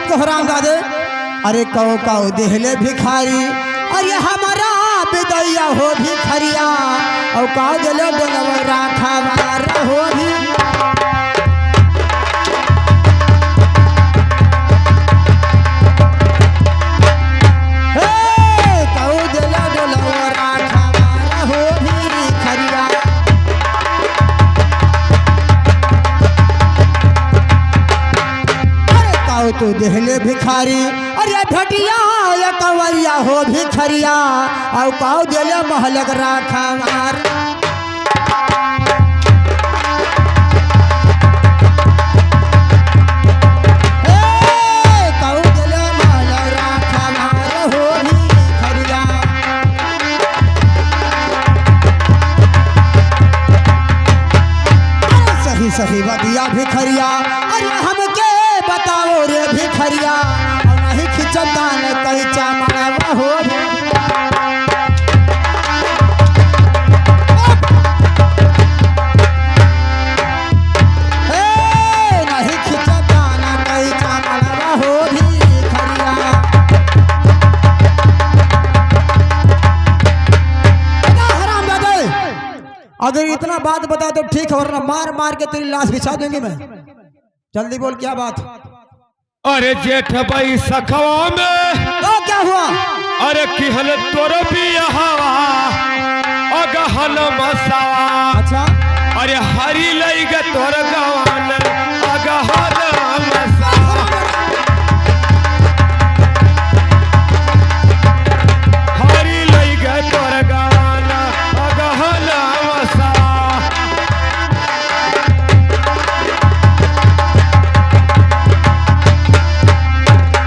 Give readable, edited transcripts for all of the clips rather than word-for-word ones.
बात को हराम दादे। अरे कौ देहले भिखारी, अरे हमारा बेदैया हो भिखरिया, और कौ दिले डोलवा राखा हो भी। तू देहले भिखारी, अरे भटिया या कवैया हो भिखरिया, और कौ दिले महलक राखा मार। कौ दिले महलक राखा मार हो भिखरिया। सही सही बतिया भिखरिया, अरे हमके बताओ रे भिखरिया, नहीं खिंचता न कहीं चामड़ा हो। नहीं खिंचता न कहीं चामड़ा हो भिखरिया। हराम दादे, अगर इतना बात बता तो ठीक है, वरना मार मार के तेरी लाश बिछा दूंगी मैं। जल्दी बोल क्या बात। अरे जेठ भाई सखवा में तो क्या हुआ? अरे किहल तोर भी हवा अगहल मसावा। अच्छा, अरे हरी लई गे तोर गवान अगहल मसावा। हरी लई गे तोर गवान अगहल मसावा।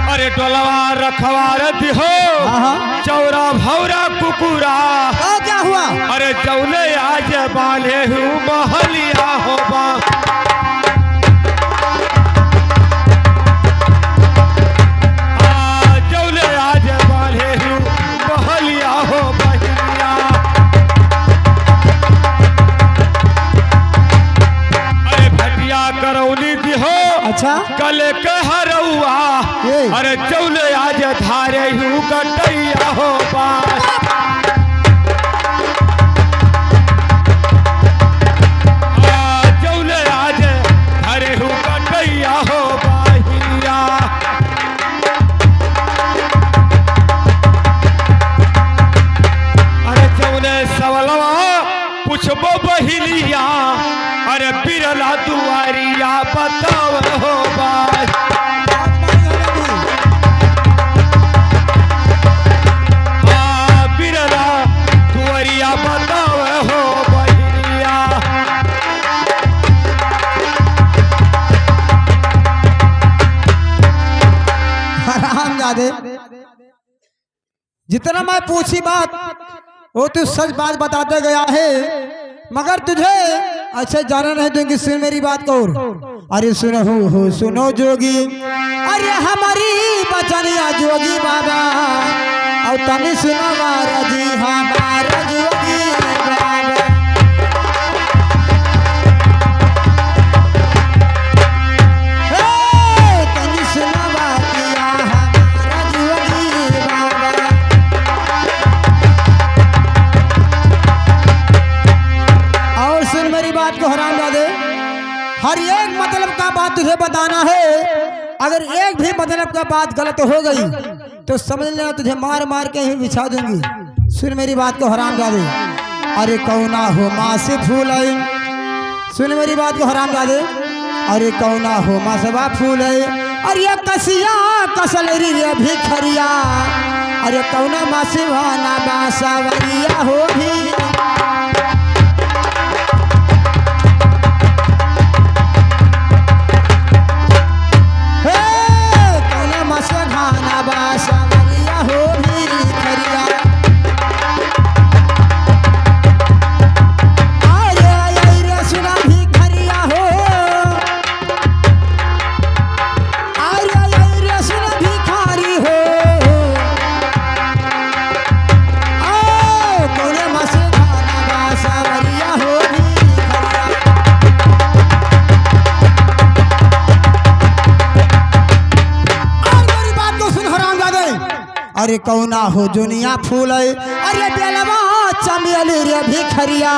अरे डोलवा रखवार दिहो चौरा भौरा कुकुरा। तो क्या हुआ? अरे जौले आज बाले हूँ महलिया होबा। जौले आज बाले हूँ महलिया हो बहिया। अरे भटिया करौली दिहो अच्छा, कल कहरौआ। अरे चौले आज धारे हूँ कटैया हो बास। चौले आज धारे हूँ कटैया हो बाहिया। अरे चौले सवलवा पूछबो बहिलिया, अरे बिरला दुआरिया बताओ हो बास। बिरला दुआरिया बताओ हो बहिलिया। हराम दादे, जितना मैं पूछी बात वो तू सच बात बताते गया है, मगर तुझे अच्छे जाना नहीं दूंगी। सुन मेरी बात को। अरे सुनो हो सुनो जोगी, अरे हमारी बचनिया जोगी बाबा, और तनी सुनो मारा जी हमारा जोगी बाबा। तनी सुनो बातिया हमारा जोगी बाबा। और सुन मेरी बात को हराम दादे, हर एक मतलब का बात तुझे बताना है। अगर एक भी मतलब का बात गलत हो गई तो समझ लेना तुझे मार मार के ही बिछा दूंगी। सुन मेरी बात को हराम दादे। अरे कौना हो माँ से फूल आई, सुन मेरी बात को हराम दादे। अरे कौना हो माँ से बा फूल आई, अरे कसिया कसल री भिखरिया, अरे कौना माँ से भाना बासावरिया हो भी। मसे अरे कौना हो जुनिया फूल अरे बेलवा चमेली रे भिखरिया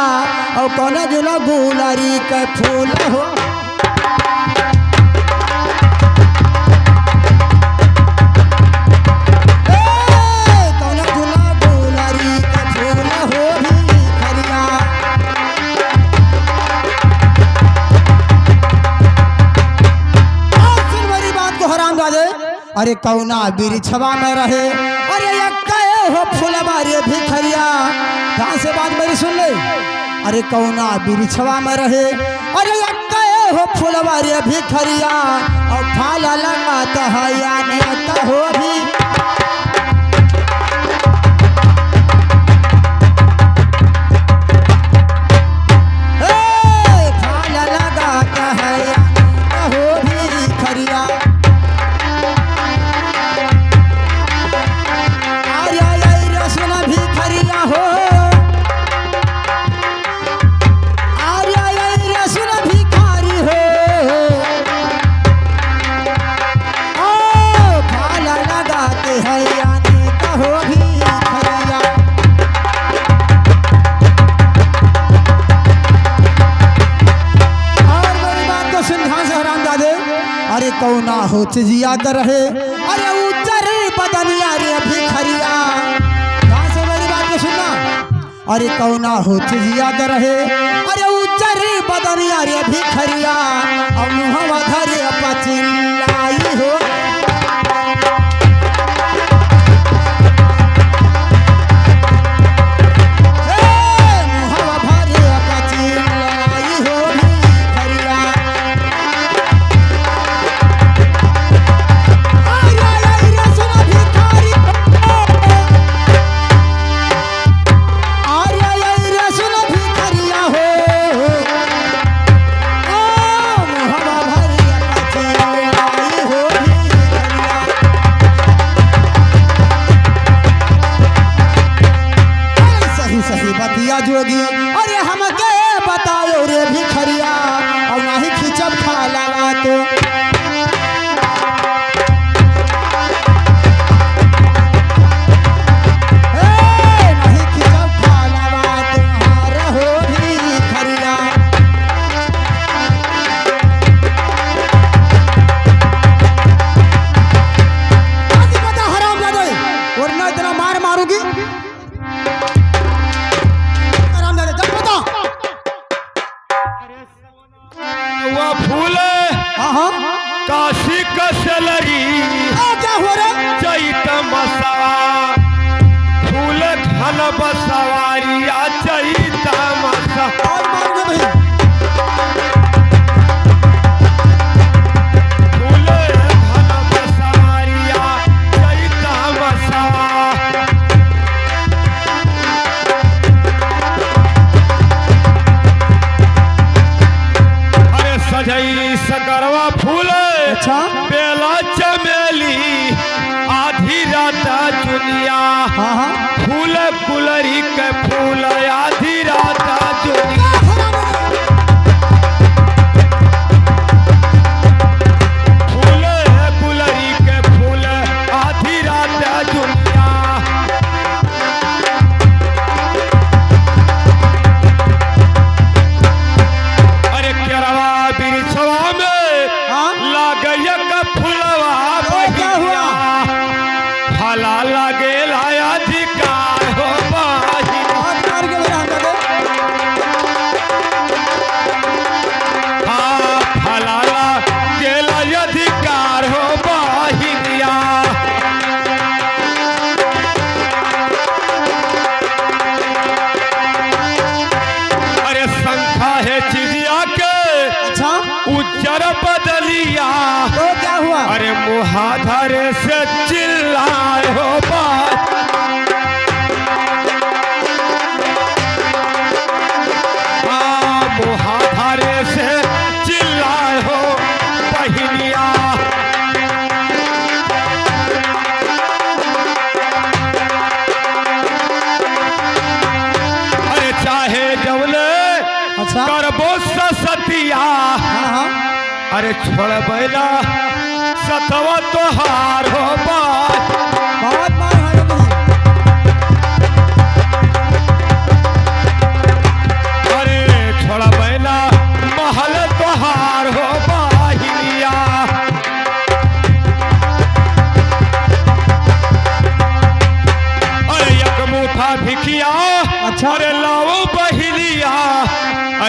और कौना जुना गुलरी के फूल हो कौना जुना गुलरी के फूल हो भिखरिया। सुन मेरी बात को हराम दादे अरे कौना बिरिछवा में रहे अरे हो फूलवा रे भिखरिया। कहाँ से बात मेरी सुन ले अरे कौना बिरिछवा में रहे अरे हो फूलवा रे भिखरिया और फाला लगाता है यानी हो भी फाला लगाता है हो भिखरिया। भिखरिया हो सुन भिखारी हो फाला लगाते हैं यानी कहो भिखरिया। और मेरी बात को सुन ध्यान से हराम दादे अरे कौना हो चिजिया कर रहे अरे उज्जर बदनिया रे भिखरिया। सुनना अरे कौना हो चिजिया कर रहे अरे उज्जर बदनिया रे भिखरिया और मुहवा धरे पचिल्लाई हो मुहवा भरे पचिल्लाई हो भिखरिया। सुना भिखारी जोगी अरे हमके बताओ रे भिखरिया और नहीं खिचब खाला तो नहीं खिचब खाला तुम्हारा हो भिखरिया। बता हराम जादे वरना इतना मार मारूंगी। काशी कसलरी क्या हो रहा चैत मसवा फूल घन बसवारिया चैत मसवा फूल घन बसवारिया चैत मसवा। अरे सजई सकरवा फूल अच्छा बेला चमेली आधी रात जुनिया फूल गुलरी के फूल आधी रात जुनिया फूल गुलरी के फूल आधी रात जुनिया। अरे केरवा बिरिछवा में फला लगे अधिकार हो फला लगे अधिकार हो बाहिनिया। अरे संख्या है चिजिया के अच्छा उज्जर बदलिया तो क्या हुआ अरे मुहाधरे से चिल्लाए हो बात मुहाधरे से चिल्लाए हो बहिनिया। अरे चाहे जवले अच्छा करबो सतिया अरे छोड़ बैला सतवा तोहार हो बात बहुत मार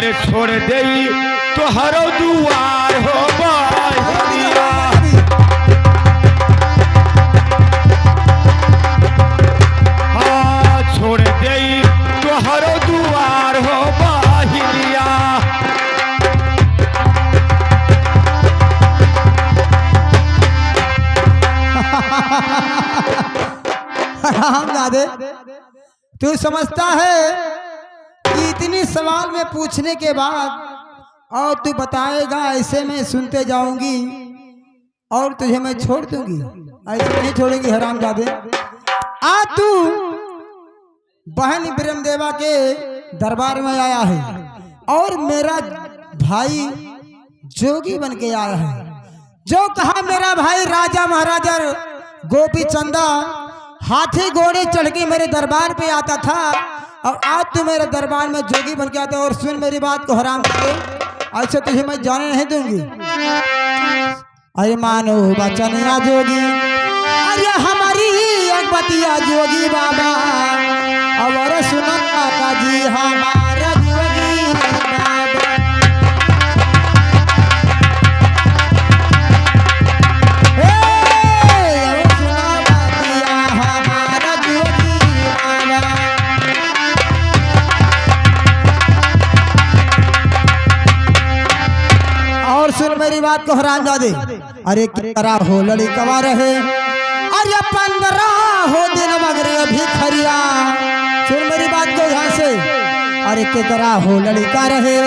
अरे छोड़ दे तो हरो दुआर हो बहिनिया। हाँ छोड़ दे तो हरो दुआर हो बहिनिया। राम दादे तू समझता है कि इतनी सवाल में पूछने के बाद और तू बताएगा ऐसे मैं सुनते जाऊंगी और तुझे मैं छोड़ दूंगी? ऐसे नहीं छोड़ेंगी हराम दादे। आज तू बहन ब्रह्मदेवा के दरबार में आया है और मेरा भाई जोगी बन के आया है। जो कहा मेरा भाई राजा महाराजा गोपी चंदा हाथी घोड़े चढ़ के मेरे दरबार पे आता था और आज तू मेरे दरबार में जोगी बन के आता है। और सुन मेरी बात को हराम करे, ऐसे तुझे मैं जाने नहीं दूंगी। अरे मानो बचन या जोगी, अरे हमारी एक बतिया जोगी बाबा और सुना का जी हमारा जोगी बाबा। सुन मेरी बात को हराम जादे, अरे करा हो लड़कवा रहे, अरे 15 हो दिन मगरे भिखरिया। सुन मेरी बात को ध्यान से, अरे के करा हो लड़का रहे,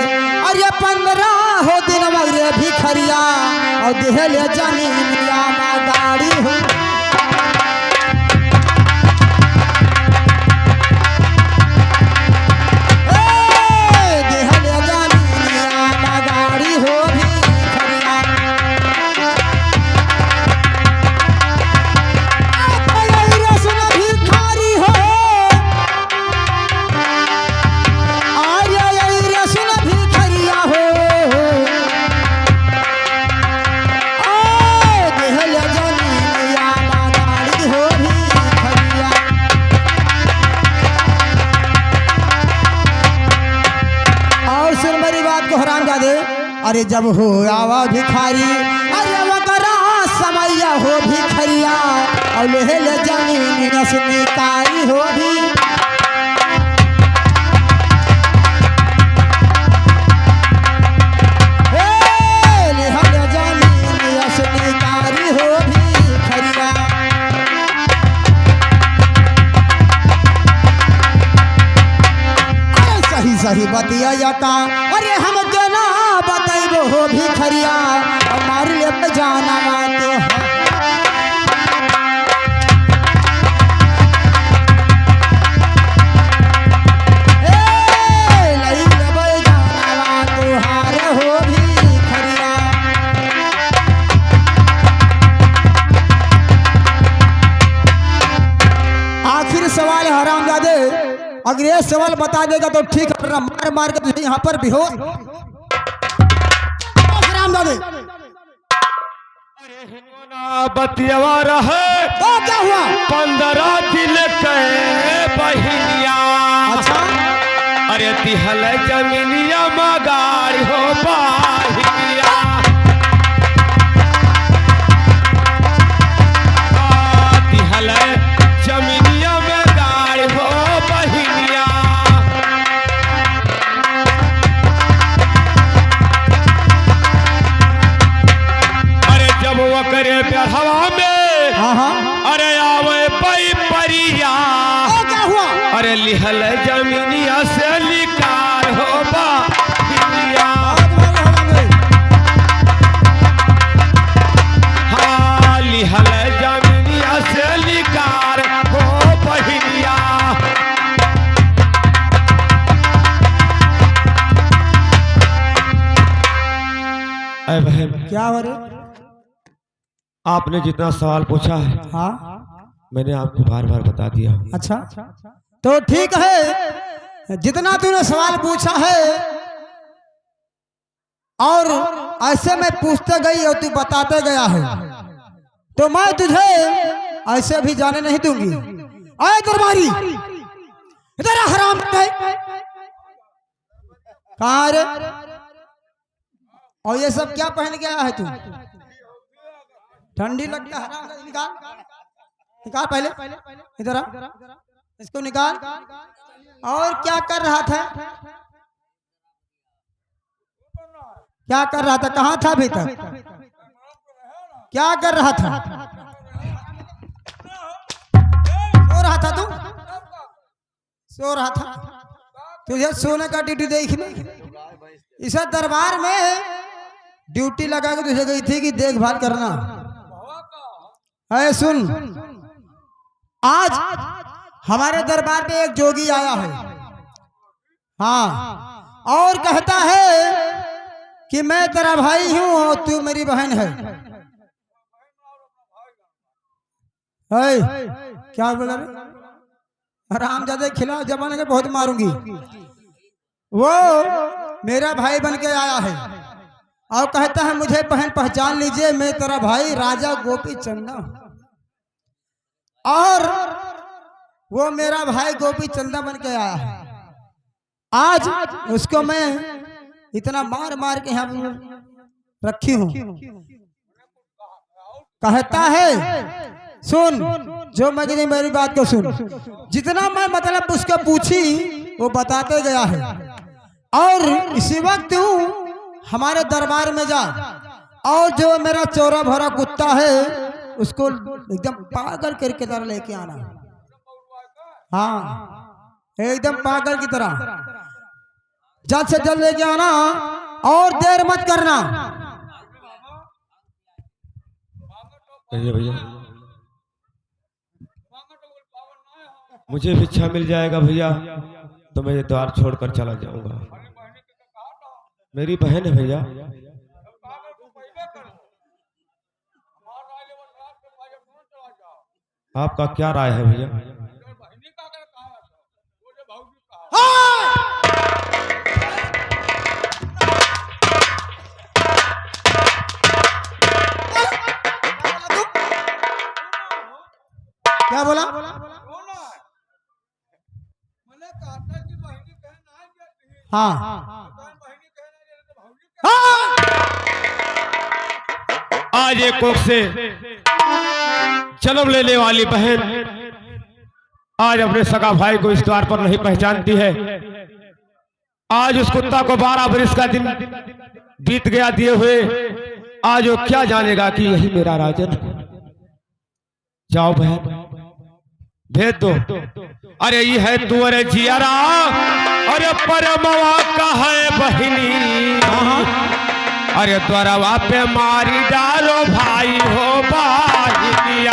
अरे 15 हो दिन मगरे भिखरिया और देहले जानी मिया मा गाड़ी हो। अरे जब हो आवा भिखारी, अरे वकरा समैया हो भिखरिया और लेहल जमीन निकारी हो भी। लेहल जमीन निकारी हो भिखरिया। अरे सही सही बतिया जाता, अरे हम देना बताइबो हो भिखरिया हमार ले जाना तो हो भिखरिया। आखिर सवाल हराम जादे, अगर ये सवाल बता देगा तो ठीक है, मार मार के तुझे यहाँ पर बेहोश दादे। बतियावा रहे तो क्या हुआ? 15 दिन के बहिनिया। अच्छा? अरे तिहल जमीनिया मगारी हो बहिनिया। तिहल जमीनिया मगारी हो बहिनिया। करे हवा में, अरे आवे पई परिया। क्या हुआ? अरे लिहल जमीनिया से लिकार हो बहिनिया। हाँ लिहल जमीनिया से लिकार हो बहिनिया। अरे बहन क्या हो रे? आपने जितना सवाल पूछा है, हाँ मैंने आपको बार बार बता दिया। अच्छा तो ठीक है, जितना तूने सवाल पूछा है और ऐसे मैं पूछते गई और तू बताते गया है, तो मैं तुझे ऐसे भी जाने नहीं दूंगी। आए दरबारी, इधर हराम है। कहाँ रे? और ये सब क्या पहन के आया है तू? ठंडी लगता है, निकाल निकाल पहले, इधर आ, इसको निकाल। और क्या कर रहा था? क्या कर रहा था? कहाँ था अभी तक? क्या कर रहा था? सो रहा था तू? सो रहा था? तुझे सोने का ड्यूटी देखने इस दरबार में ड्यूटी लगा के तुझे गई थी कि देखभाल करना है। सुन, आज हमारे दरबार पे एक जोगी आया है, हाँ, और कहता है कि मैं तेरा भाई हूं और तू मेरी बहन है। क्या बोला रे? आराम ज्यादा खिलाओ, जमाने के बहुत मारूंगी। वो मेरा भाई बन के आया है और कहता है मुझे बहन पहचान लीजिए, मैं तेरा भाई राजा गोपी चंदा, और वो मेरा भाई गोपी चंदा बन के आया है। आज उसको मैं इतना मार मार के यहाँ रखी हूँ। कहता है सुन, जो मैं मेरी बात को सुन, जितना मैं मतलब उसको पूछी वो बताते गया है। और इसी वक्त तू हमारे दरबार में जा और जो मेरा चोरा भरा कुत्ता है उसको एकदम पागल करके तरह लेके आना। हाँ, एकदम पागल की तरह जल्द से जल्द लेके आना और देर मत करना। भैया मुझे भिक्षा मिल जाएगा भैया तो मैं ये द्वार छोड़कर चला जाऊंगा। मेरी बहन है भैया। आपका क्या राय है भैया? क्या बोला? हाँ, आज एक कोख से जन्म लेने वाली बहन आज अपने सगा भाई को इस द्वार पर नहीं पहचानती है। आज उस कुत्ता को 12 बरस का दिन बीत गया दिए हुए। आज वो क्या जानेगा कि यही मेरा राजन। जाओ बहन, भेज दो। अरे ये है तू, अरे जियारा, अरे परमवा का है बहिनी, अरे द्वारवा पे मारी डालो भाई हो बाहिया।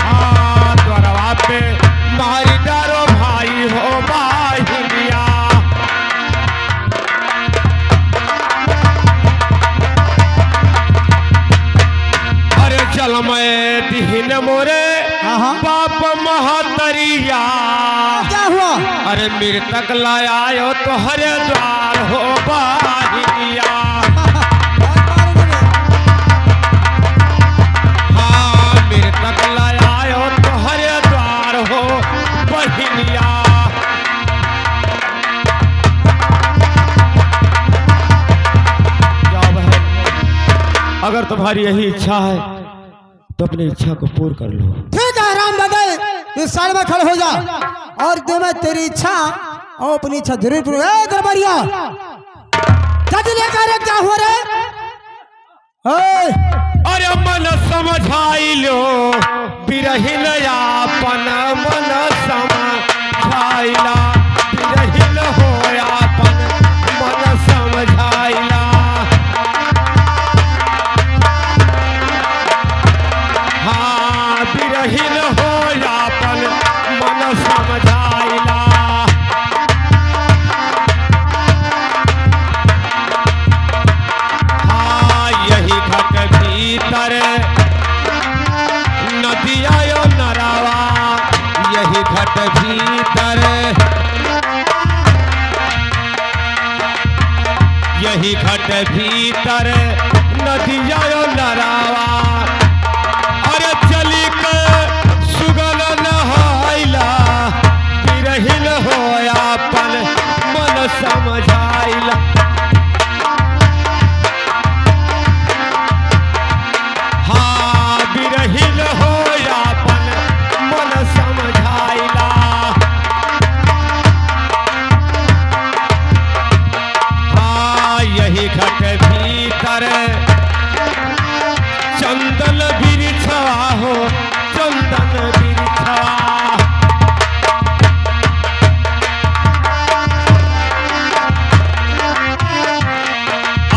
हाँ, द्वारवा पे मारी डालो भाई हो बाहिया। अरे चल मैं दिहन मोरे बाप महतरिया, क्या हुआ? अरे मेरे तक लाया तो हरे द्वार हो बाहिया। हाँ, मेरे तक लाया तो हरे द्वार हो बहिनिया। जाओ बहन, अगर तुम्हारी यही इच्छा है तो अपनी इच्छा को पूर्ण कर लो। ठीक है राम दादा, इस साल में खड़े हो जा और जो मैं तेरी इच्छा और अपनी इच्छा जरूर पूरी। दरबारिया जल्दी लेकर क्या हुआ रे? अरे मन समझाई लो बिरहिन यापन, मन समझाइला बिरहिन हो यापन, मन समझाइला। हाँ, बिरहिन हो यापन, मन समझाइला। हाँ, यही घट भीतर नदिया यो नरावा, यही घट भीतर, यही घट भीतर नदिया यो नरावा। अरे चली के सुगन नहाइला बिरहिन यही घट भीतर चंदन बिरछवा हो चंदन बिरछवा।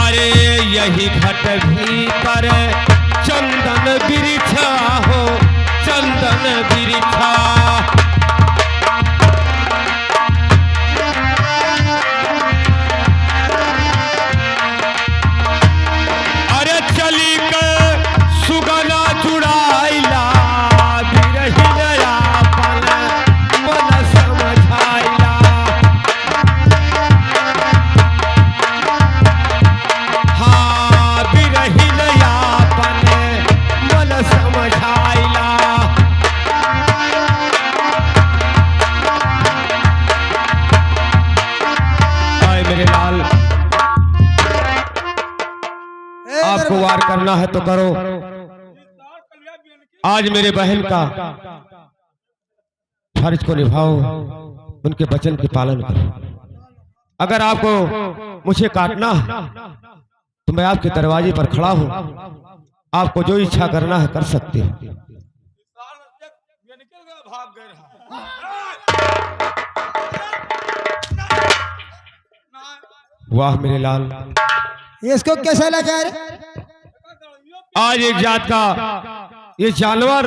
अरे यही घट भीतर चंदन बिरछवा हो चंदन बिरछवा। आपको वार करना है तो करो। आज मेरे बहन का फर्ज को निभाओ, उनके वचन के पालन करो। अगर आपको मुझे काटना है तो मैं आपके दरवाजे पर खड़ा हूं, आपको जो इच्छा करना है कर सकते हो। वाह मेरे लाल, इसको कैसा लगा रे? आज एक जात का ये जानवर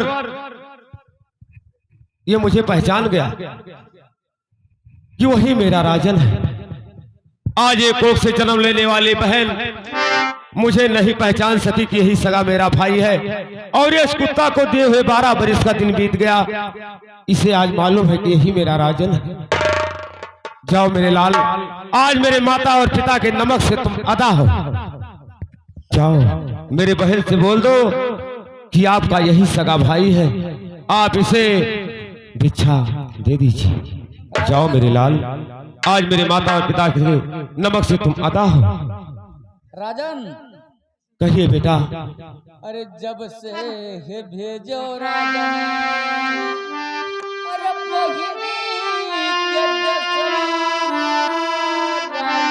ये मुझे पहचान गया कि वही मेरा राजन है। आज एक कोख से जन्म लेने वाली बहन मुझे नहीं पहचान सकी कि यही सगा मेरा भाई है, और इस कुत्ता को दिए हुए 12 बरस का दिन बीत गया। इसे आज मालूम है कि यही मेरा राजन है। जाओ मेरे लाल, आज मेरे माता और पिता के नमक से तुम अदा हो। जाओ मेरे बहन से बोल दो कि आपका यही सगा भाई है, आप इसे भिक्षा दे दीजिए। जाओ मेरे लाल, आज मेरे माता और पिता के नमक से तुम अदा हो। राजन, कहिए बेटा। अरे जब से है भेजो राजन, अरे बहिनी के दसरा राजन,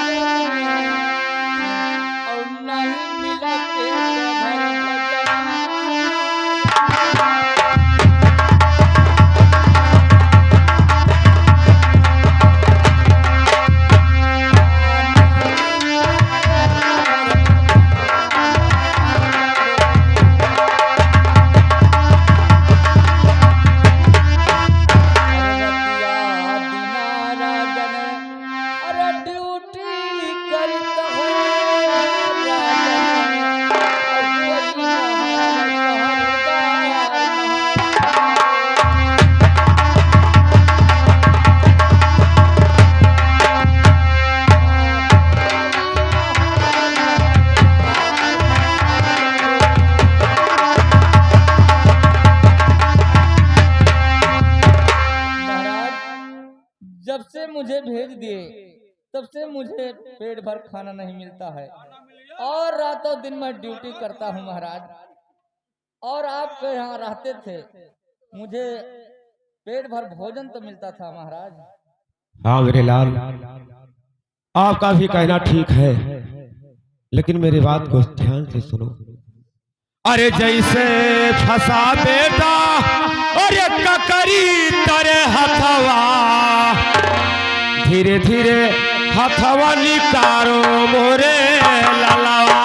और नहीं मिला पेट भर जब से मुझे भेज दिए तब से मुझे पेट भर खाना नहीं मिलता है, और रातों दिन मैं ड्यूटी करता हूँ महाराज। और आपके यहाँ रहते थे, मुझे पेट भर भोजन तो मिलता था महाराज। हाँ मेरे लाल, आपका भी कहना ठीक है, लेकिन मेरी बात को ध्यान से सुनो। अरे जैसे फंसा बेटा और ककरी तरे हथवा, धीरे धीरे हथवा निकारो मोरे ललवा।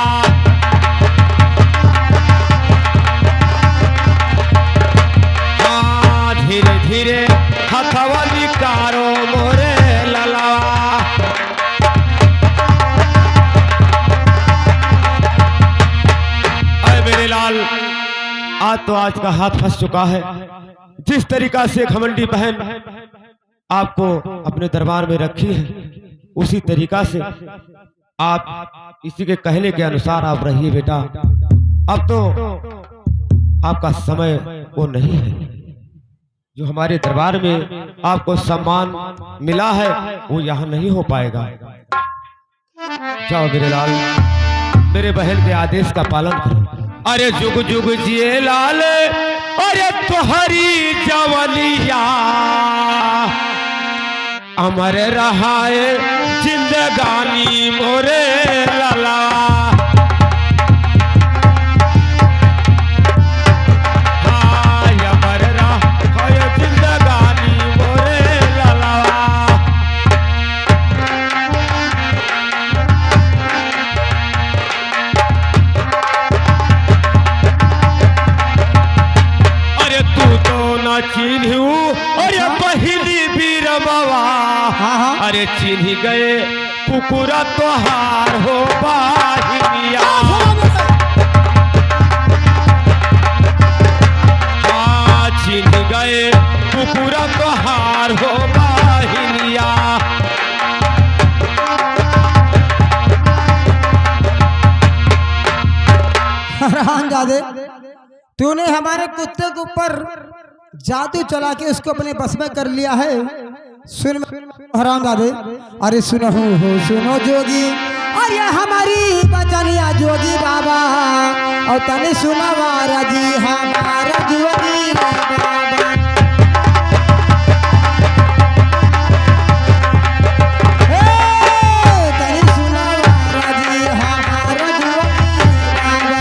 हाँ धीरे धीरे हथवा निकारो मोरे ललवा। अरे मेरे लाल, आज तो आज का हाथ फंस चुका है। जिस तरीका से घमंडी बहन आपको अपने दरबार में रखी है, उसी तरीका से आप इसी के कहने के अनुसार आप रहिए बेटा। अब तो आपका समय वो नहीं है, जो हमारे दरबार में आपको सम्मान मिला है वो यहाँ नहीं हो पाएगा। जाओ मेरे लाल, मेरे बहन के आदेश का पालन करो। अरे जुग जुग जिए लाल, अरे तुहरी जवलिया अमर रहाए जिंदगानी मोरे लाला। अरे चिन्ह गए कुकुरा तोहार हो बाहिनिया चिन्ह गए कुकुरा तोहार हो बाहिनिया हरामजादे, तूने हमारे कुत्ते के ऊपर जादू चला के उसको अपने बस में कर लिया है। सुन हरामजादे, अरे सुनो हो सुनो जोगी, अरे हमारी बचनिया जोगी बाबा, और तने सुना वारा जी हमारा जोगी बाबा। तने सुना वारा जी हमारा जोगी बाबा।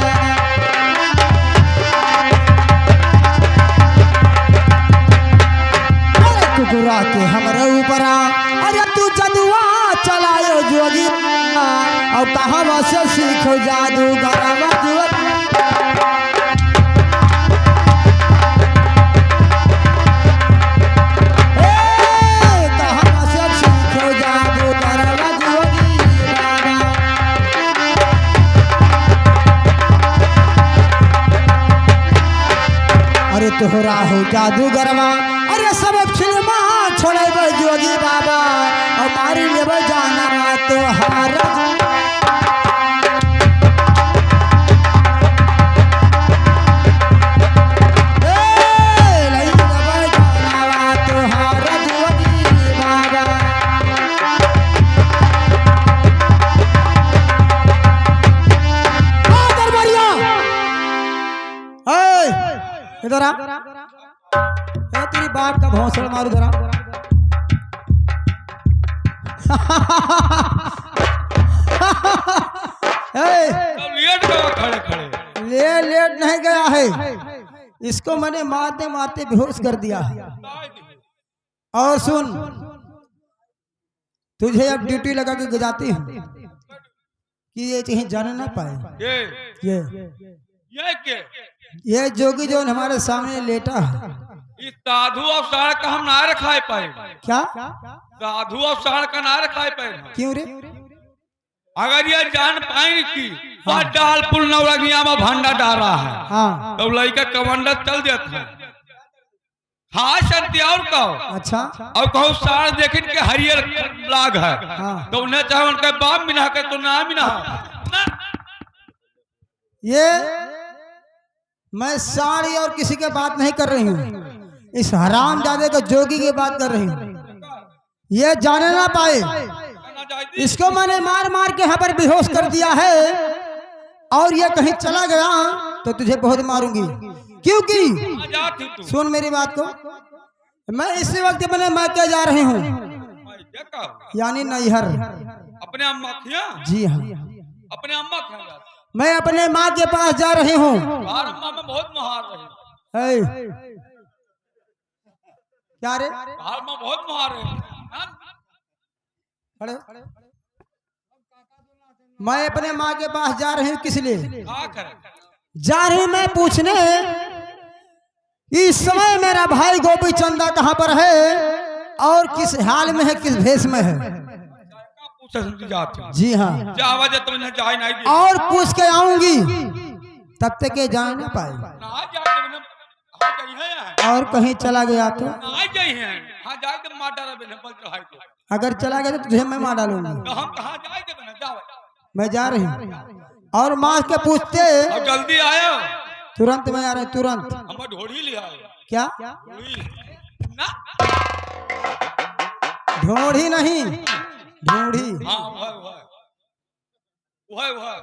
कुकुरा के हमारे ऊपर अरे तू जदुआ चलायो जोगी, और कहाँ से सीखो जादू गरबा जोगी। कहाँ से सीखो जादू गरबा जोगी बाबा। अरे तोहरा हो जादू गरबा, अरे सब फिल्मा छोड़े जोगी बाबा, और मारी लेब जाना तोहार। इधर आ, तेरी बाप का भौंसड़ा मारू जरा। लेट नहीं गया है, इसको मैंने मारते मारते बेहोश कर दिया। और सुन, तुझे अब ड्यूटी लगा के गुजारती हूँ कि ये कहीं जाने ना पाए। ये जोगी जो हमारे सामने लेटा है, इस साधु और साड़ का हम ना रखा पाए। क्या साधु और साड़ का ना रखा पाए? क्यों रे? अगर ये जान पाए कि वह डाल पुल नवरंगिया में भंडा डाला है, हाँ, तो लड़का कमांडर चल जाता है। हाँ संति और कहो, अच्छा, और कहो साड़ देखे के हरियर लाग है, हाँ, तो उन्हें चाहे उनके बाप मिना के तो ना मिना। ये मैं साड़ी और किसी के बात नहीं कर रही हूँ, इस हरामजादे को जोगी की बात कर रही हूँ। ये जाने ना पाए, इसको मैंने मार मार के यहाँ पर बेहोश कर दिया है, और ये कहीं चला गया तो तुझे बहुत मारूंगी। क्योंकि सुन मेरी बात को, मैं इसी वक्त मैंने मैके जा रही हूँ, यानी नैहर। अपने अम्मा खिया? जी हाँ, अपने अम्मा खिया। मैं अपने माँ के पास जा रही हूँ। अम्मा में बहुत महार रही। क्या रे? में बहुत महार रही। मैं अपने माँ के पास जा रही हूँ, किस लिए जा रही हूँ? मैं पूछने इस समय मेरा भाई गोपी चंदा कहाँ पर है, और किस हाल में है, किस भेष में है। जी हाँ, और पूछ के आऊंगी, तब तक ये जान ना पाए। और कहीं चला गया तो अगर चला गया तो तुझे मैं मार डालूंगा। मैं जा रही हूँ, और माँ के पूछते जल्दी आयो। तुरंत मैं आ रहा हूँ, तुरंत। हम ढोड़ी ले आओ। क्या? ढोड़ी नहीं, ढूंढी।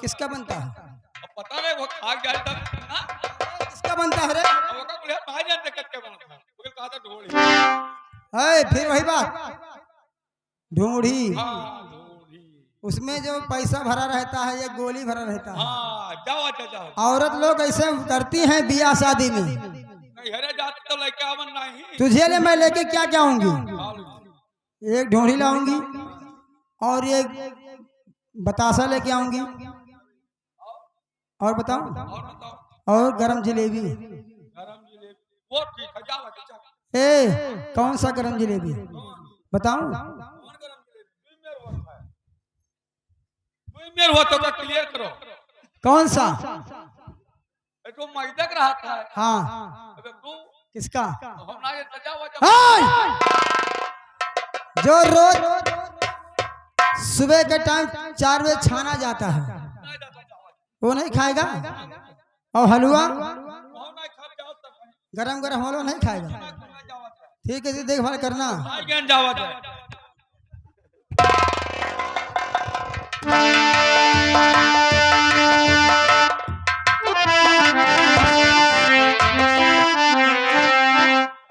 किसका बनता है? पता नहीं, वो खा गया था। किसका बनता है रे? फिर वही बात, ढूंढी। उसमें जो पैसा भरा रहता है, ये गोली भरा रहता है। जाओ। औरत लोग ऐसे करती हैं बियाह शादी में। तुझे ले मैं लेके क्या क्या आऊंगी? एक ढूंढी लाऊंगी, और एक बतासा लेके आऊंगी, और बताऊं, और गरम जलेबी। वो ठीक है, ए कौन सा गरम जलेबी बताऊं? मेरे हुआ तो क्लियर करो। कौन सा? तो मैदक रहा था। हाँ, अबे तू किसका? हम ना ये सजा हुआ जब हाँ! जो रोज सुबह के टाइम 4 बजे छाना जाता है, वो नहीं खाएगा? और हलवा हम ना खा जाओ तक गरम गरम हलवा नहीं खाएगा? ठीक है जी, देखभाल करना। आई ज्ञान जावा जाए।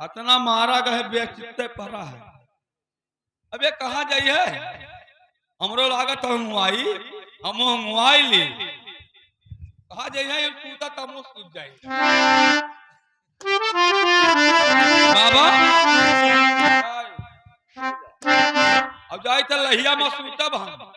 इतना मारा गए बेचिते पड़ा है। अब ये कहाँ जाई है? हमरो लागत हुआई हम हुआई ली कहाँ जाई है? ये कूदा तमो सूझ जाए। बाबा अब जाए तो लहिया में सूतब हम।